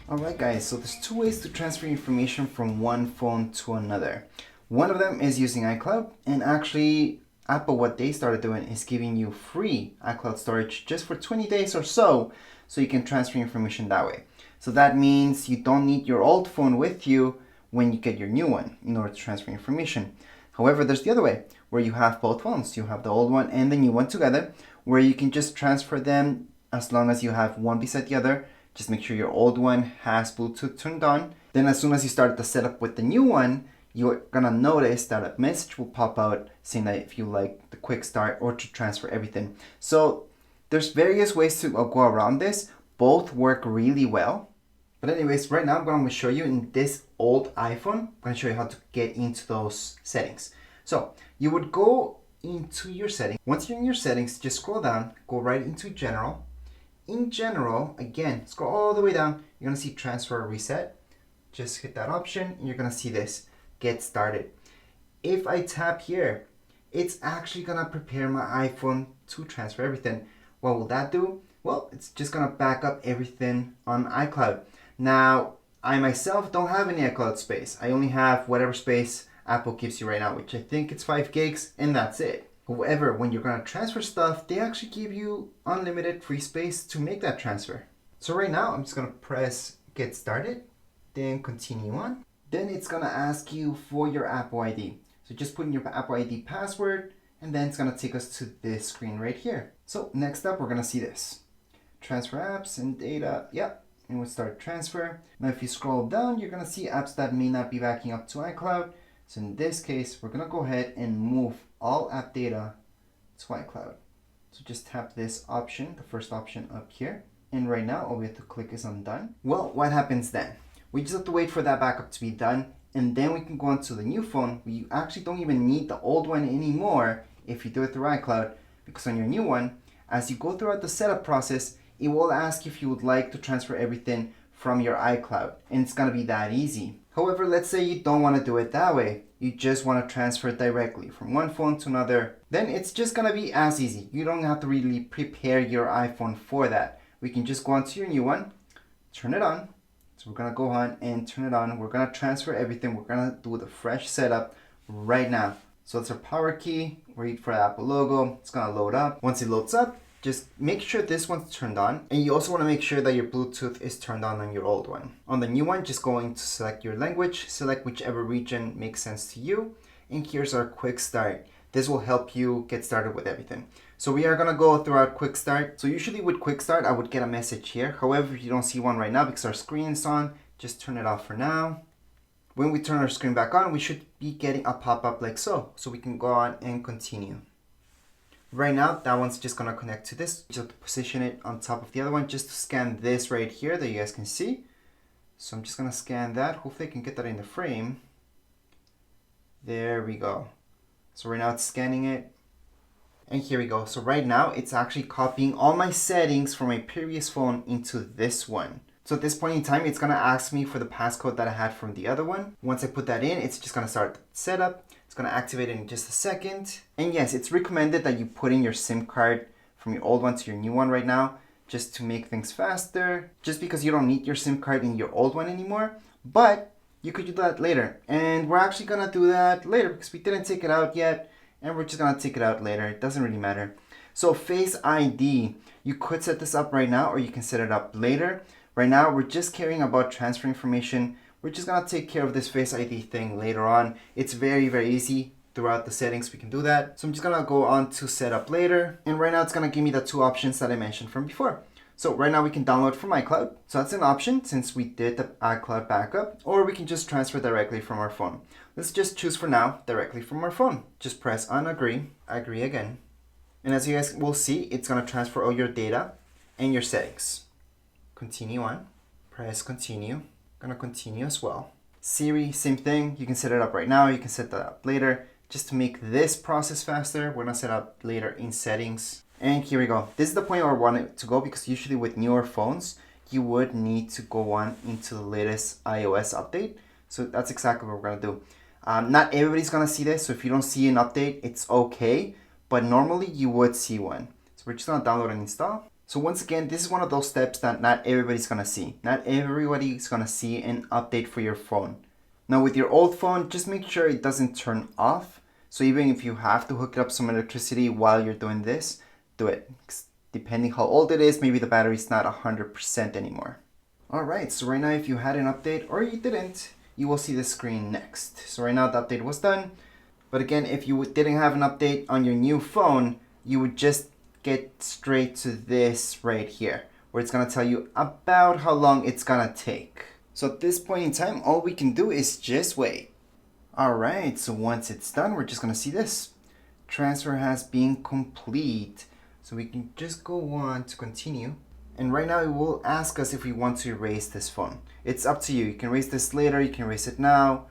Alright guys, so there's two ways to transfer information from one phone to another. One of them is using iCloud, and actually Apple, what they started doing is giving you free iCloud storage just for 20 days or so you can transfer information that way. So that means you don't need your old phone with you when you get your new one in order to transfer information. However, there's the other way, where you have both phones. You have the old one and the new one together, where you can just transfer them as long as you have one beside the other. Just make sure your old one has Bluetooth turned on. Then as soon as you start the setup with the new one, you're gonna notice that a message will pop out saying that if you like the quick start or to transfer everything. So there's various ways to go around this. Both work really well. But anyways, right now I'm going to show you in this old iPhone, I'm going to show you how to get into those settings. So you would go into your settings. Once you're in your settings, just scroll down, go right into General. In General, again, scroll all the way down, you're going to see Transfer or Reset. Just hit that option and you're going to see this, Get Started. If I tap here, it's actually going to prepare my iPhone to transfer everything. What will that do? Well, it's just going to back up everything on iCloud. Now, I myself don't have any iCloud space. I only have whatever space Apple gives you right now, which I think it's 5 gigs, and that's it. However, when you're going to transfer stuff, they actually give you unlimited free space to make that transfer. So right now, I'm just going to press Get Started, then Continue on. Then it's going to ask you for your Apple ID. So just put in your Apple ID password, and then it's going to take us to this screen right here. So next up, we're going to see this. Transfer apps and data. Yep. And we'll start transfer. Now if you scroll down, you're going to see apps that may not be backing up to iCloud. So in this case, we're going to go ahead and move all app data to iCloud. So just tap this option, the first option up here. And right now, all we have to click is on done. Well, what happens then? We just have to wait for that backup to be done. And then we can go on to the new phone. You actually don't even need the old one anymore if you do it through iCloud. Because on your new one, as you go throughout the setup process, it will ask if you would like to transfer everything from your iCloud, and it's going to be that easy. However, let's say you don't want to do it that way. You just want to transfer directly from one phone to another. Then it's just going to be as easy. You don't have to really prepare your iPhone for that. We can just go on to your new one, turn it on. So we're going to go on and turn it on. We're going to transfer everything. We're going to do the fresh setup right now. So it's our power key. Wait for the Apple logo. It's going to load up. Once it loads up, just make sure this one's turned on, and you also want to make sure that your Bluetooth is turned on your old one. On the new one, just going to select your language, select whichever region makes sense to you, and here's our quick start. This will help you get started with everything. So we are going to go through our quick start. So usually with quick start, I would get a message here. However, if you don't see one right now because our screen is on, just turn it off for now. When we turn our screen back on, we should be getting a pop-up like so. So we can go on and continue. Right now, that one's just going to connect to this. You just have to position it on top of the other one just to scan this right here that you guys can see. So I'm just going to scan that. Hopefully I can get that in the frame. There we go. So right now it's scanning it. And here we go. So right now it's actually copying all my settings from my previous phone into this one. So at this point in time, it's going to ask me for the passcode that I had from the other one. Once I put that in, it's just going to start the setup. It's going to activate it in just a second. And yes, it's recommended that you put in your SIM card from your old one to your new one right now, just to make things faster, just because you don't need your SIM card in your old one anymore. But you could do that later. And we're actually going to do that later because we didn't take it out yet. And we're just going to take it out later. It doesn't really matter. So Face ID, you could set this up right now or you can set it up later. Right now, we're just caring about transfer information. We're just going to take care of this Face ID thing later on. It's very, very easy. Throughout the settings, we can do that. So I'm just going to go on to setup later. And right now, it's going to give me the two options that I mentioned from before. So right now, we can download from iCloud. So that's an option since we did the iCloud backup. Or we can just transfer directly from our phone. Let's just choose for now directly from our phone. Just press on agree, agree again. And as you guys will see, it's going to transfer all your data and your settings. Continue on, press continue, gonna continue as well. Siri, same thing, you can set it up right now, you can set that up later. Just to make this process faster, we're gonna set up later in settings. And here we go. This is the point where I want it to go because usually with newer phones, you would need to go on into the latest iOS update. So that's exactly what we're gonna do. Not everybody's gonna see this, so if you don't see an update, it's okay. But normally you would see one. So we're just gonna download and install. So once again, this is one of those steps that not everybody's gonna see. Not everybody's gonna see an update for your phone. Now with your old phone, just make sure it doesn't turn off. So even if you have to hook it up some electricity while you're doing this, do it. Depending how old it is, maybe the battery's not 100% anymore. Alright, so right now if you had an update or you didn't, you will see the screen next. So right now the update was done. But again, if you didn't have an update on your new phone, you would just get straight to this right here, where it's gonna tell you about how long it's gonna take. So at this point in time, all we can do is just wait. Alright, so once it's done, we're just gonna see this. Transfer has been complete. So we can just go on to continue. And right now it will ask us if we want to erase this phone. It's up to you. You can erase this later, you can erase it now.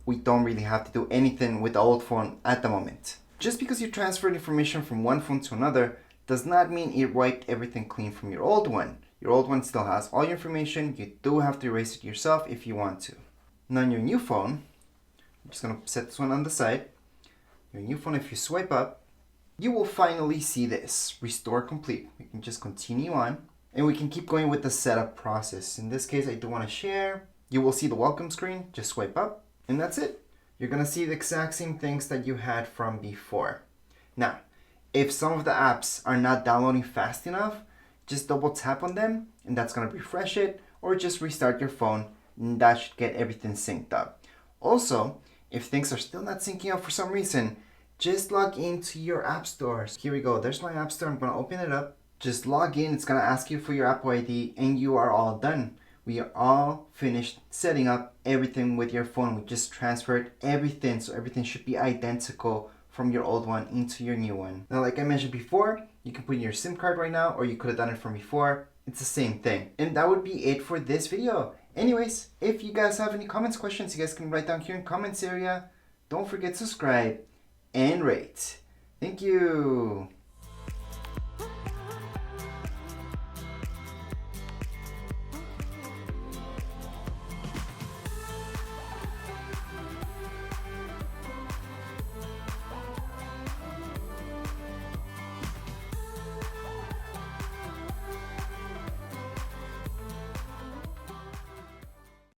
We don't really have to do anything with the old phone at the moment. Just because you transferred information from one phone to another does not mean it wiped everything clean from your old one. Your old one still has all your information. You do have to erase it yourself if you want to. Now on your new phone, I'm just gonna set this one on the side. Your new phone, if you swipe up, you will finally see this, restore complete. We can just continue on and we can keep going with the setup process. In this case, I do want to share. You will see the welcome screen, just swipe up and that's it. You're gonna see the exact same things that you had from before. Now, if some of the apps are not downloading fast enough, just double tap on them and that's gonna refresh it, or just restart your phone and that should get everything synced up. Also, if things are still not syncing up for some reason, just log into your app stores. Here we go, there's my app store. I'm gonna open it up. Just log in, it's gonna ask you for your Apple ID and you are all done. We are all finished setting up everything with your phone. We just transferred everything, so everything should be identical from your old one into your new one. Now, like I mentioned before, you can put in your SIM card right now, or you could have done it from before. It's the same thing. And that would be it for this video. Anyways, if you guys have any comments, questions, you guys can write down here in comments area. Don't forget to subscribe and rate. Thank you.